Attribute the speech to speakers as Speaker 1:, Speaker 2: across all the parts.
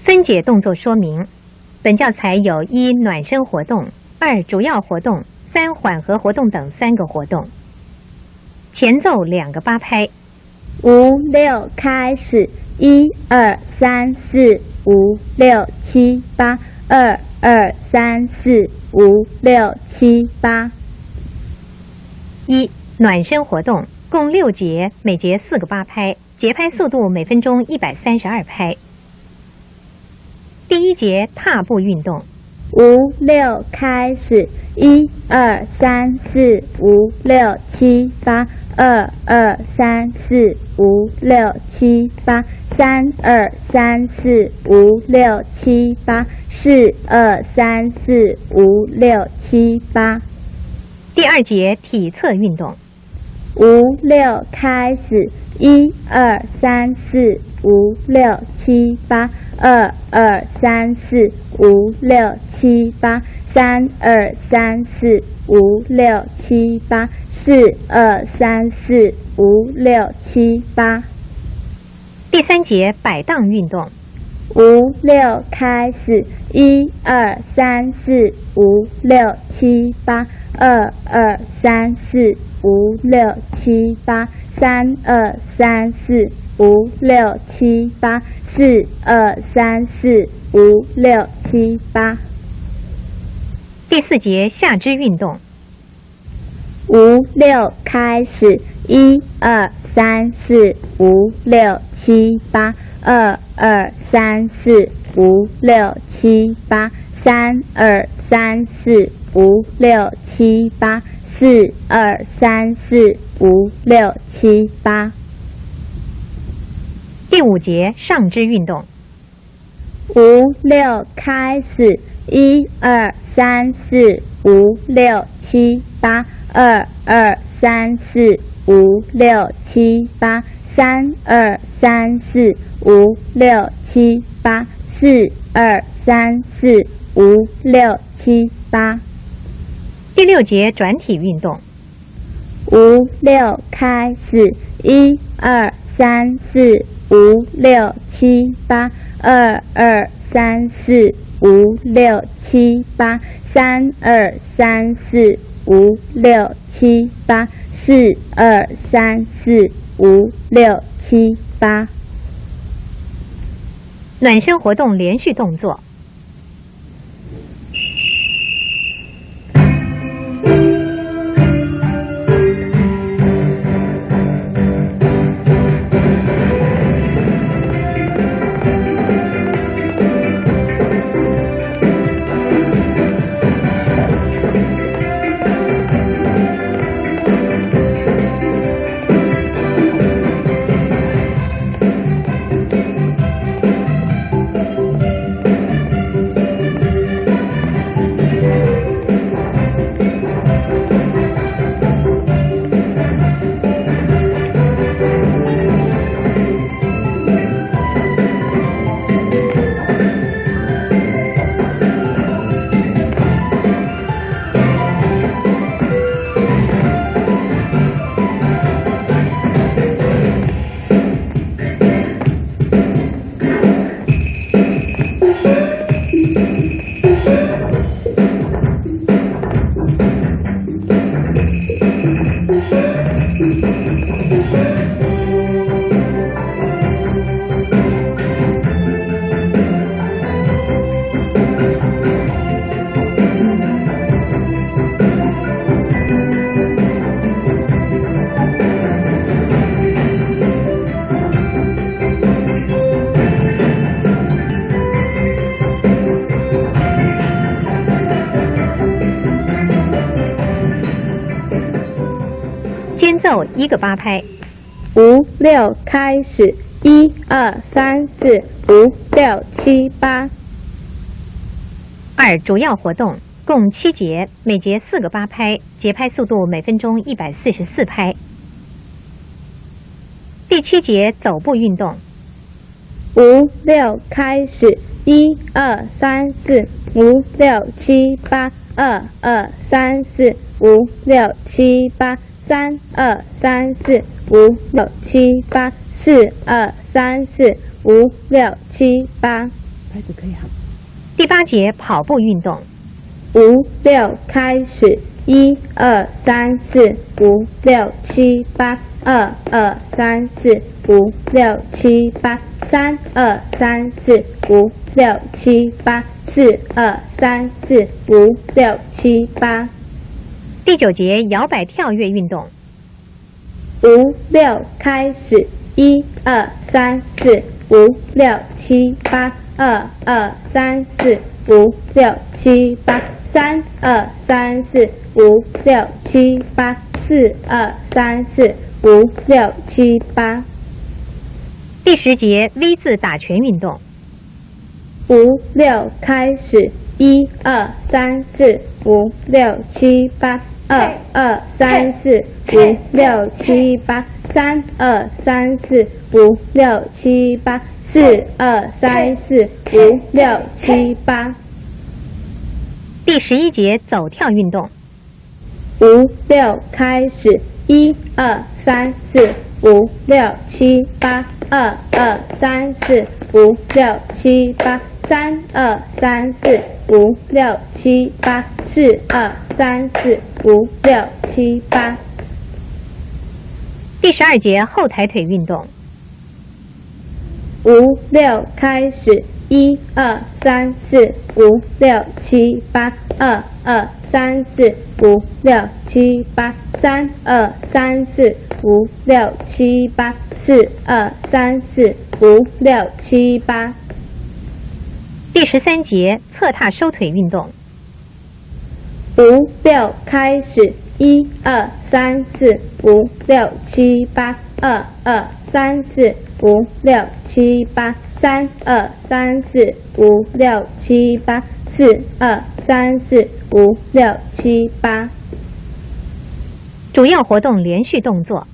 Speaker 1: 分解动作说明。本教材有1暖身活动、2主要活动、3缓和活动等3个活动。前奏2个8拍。
Speaker 2: 5、6开始，1、2、3、4、5、6、7、8，2、2、3、4、5、6、7、8。
Speaker 1: 1暖身活动，共6节，每节4个8拍，节拍速度每分钟132拍。第1节踏步运动。
Speaker 2: 5、6开始，1、2、3、4、5、6、7、8，2、2、3、4、5、6、7、8，3、2、3、4、5、6、7、8，4、2、3、4、5、6、7、8。
Speaker 1: 第2节体侧运动。
Speaker 2: 5、6开始，1、2、3、4、5、6、7、8，2、2、3、4、5、6、7、8，3、2、3、4、5、6、7、8，4、2、3、4、5、6、7、8。
Speaker 1: 第3节摆荡运动。
Speaker 2: 5、6开始，1、2、3、4、5、6、7、8，2、2、3、4、5、6、7、8，3、2、3、4、5、6、7、8，4、2、3、4、5、6、7、8。
Speaker 1: 第4节下肢运动。
Speaker 2: 5、6开始，1、2、3、4、5、6、7、8，2、2、3、4、5、6、7、8，3、2、3、4、5、6、7、8，4、2、3、4、5、6、7、8。
Speaker 1: 第5节上肢运动。
Speaker 2: 5、6开始，1、2、3、4、5、6、7、8，2、2、3、4、5、6、7、8，3、2、3、4、5、6、7、8，4、2、3、4、5、6、7、8。
Speaker 1: 第6节转体运动。
Speaker 2: 5、6开始，1、2、3、4、5、6、7、8，2、2、3、4、5、6、7、8，3、2、3、4、5、6、7、8，4、2、3、4、5、6、7、8。
Speaker 1: 暖身活动连续动作。间奏1个8拍。
Speaker 2: 5、6开始，1、2、3、4、5、6、7、8。
Speaker 1: 2主要活动，共7节，每节4个8拍，节拍速度每分钟144拍。第7节走步运动。
Speaker 2: 5、6开始，1、2、3、4、5、6、7、8，2、2、3、4、5、6、7、8。3、2、3、4、5、6、7、8，4、2、3、4、5、6、7、8。拍子可以好。
Speaker 1: 第8节跑步运动。
Speaker 2: 5、6，开始。1、2、3、4、5、6、7、8。2、2、3、4、5、6、7、8。3、2、3、4、5、6、7、8。4、2、3、4、5、6、7、8。
Speaker 1: 第9节摇摆跳跃运动。
Speaker 2: 5、6，开始。1、2、3、4、5、6、7、8。2、2、3、4、5、6、7、8。3、2、3、4、5、6、7、8。4、2、3、4、5、6、7、8。
Speaker 1: 第10节 V 字打拳运动。
Speaker 2: 5、6，开始。1、2、3、4、5、6、7、8。2、2、3、4、5、6、7、8。3、2、3、4、5、6、7、8。4、2、3、4、5、6、7、8。
Speaker 1: 第11节走跳运动。
Speaker 2: 5、6，开始。1、2、3、4、5、6、7、8。2、2、3、4、5、6、7、8。3、2、3、4、5、6、7、8。4、2、3、4、5、6、7、8。
Speaker 1: 第12节后抬腿运动。
Speaker 2: 5、6，开始。1、2、3、4、5、6、7、8。2、2、3、4、5、6、7、8。3、2、3、4、5、6、7、8。4、2、3、4、5、6、7、8。
Speaker 1: 第13节侧踏收腿运动。
Speaker 2: 5、6，开始。1、2、3、4、5、6、7、8。2、2、3、4、5、6、7、8。3、2、3、4、5、6、7、8。4、2、3、4、5、6、7、8。
Speaker 1: 主要活动连续动作。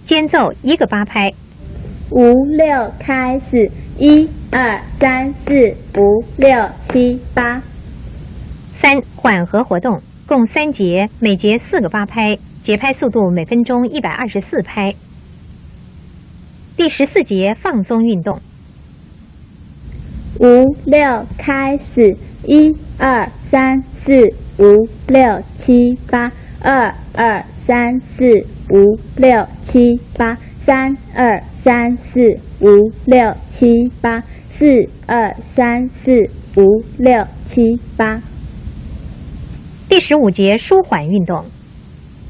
Speaker 1: 间奏1个8拍。
Speaker 2: 5、6，开始。1、2、3、4、5、6、7、8。
Speaker 1: 3缓和活动，共3节，每节4个8拍，节拍速度每分钟124拍。第14节放松运动。
Speaker 2: 5、6，开始。1、2、3、4、5、6、7、8。2、2、3、4、5、6、7、8。3、2、3、4、5、6、7、8。4、2、3、4、5、6、7、8。
Speaker 1: 第15节舒缓运动。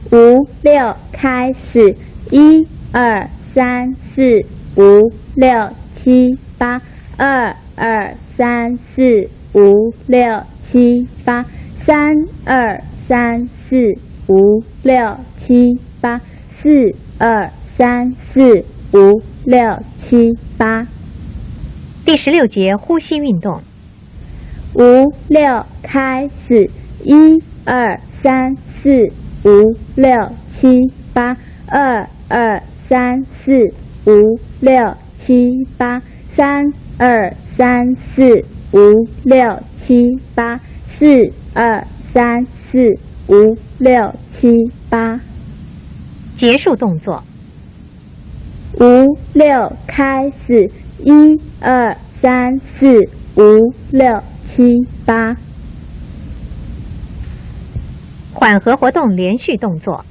Speaker 2: 5、6，开始。1、2、3、4、5、6、7、8。2、2、3、4、5、6、7、8。3、2、3、4、5、6、7、8。4、2、3、4、5、6、7、8。
Speaker 1: 第16节呼吸运动。
Speaker 2: 5、6，开始。1、2、3、4、5、6、7、8，2、2、3、4、5、6、7、8，3、2、3、4、5、6、7、8，4、2、3、4、5、6、7、8。
Speaker 1: 结束动作。
Speaker 2: 5、6开始，1、2、3、4、5、6、7、8。
Speaker 1: 缓和活动连续动作。